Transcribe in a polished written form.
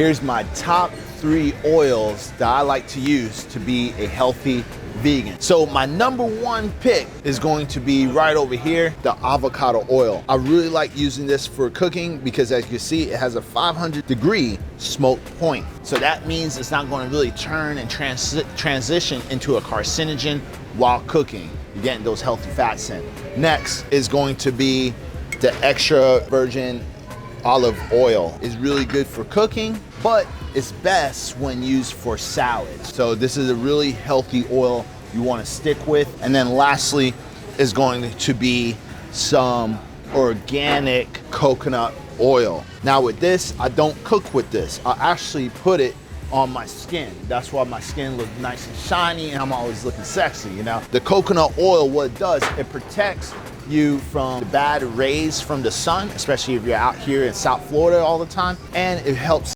Here's my top 3 oils that I like to use to be a healthy vegan. So my number 1 pick is going to be right over here, the avocado oil. I really like using this for cooking because, as you see, it has a 500-degree smoke point. So that means it's not going to really turn and transition into a carcinogen while cooking. You're getting those healthy fats in. Next is going to be the extra virgin olive oil. It's really good for cooking, but it's best when used for salads. So this is a really healthy oil you want to stick with. And then lastly is going to be some organic coconut oil. Now with this, I don't cook with this. I actually put it on my skin. That's why my skin looks nice and shiny and I'm always looking sexy, you know? The coconut oil, what it does, it protects you from the bad rays from the sun, especially if you're out here in South Florida all the time, and it helps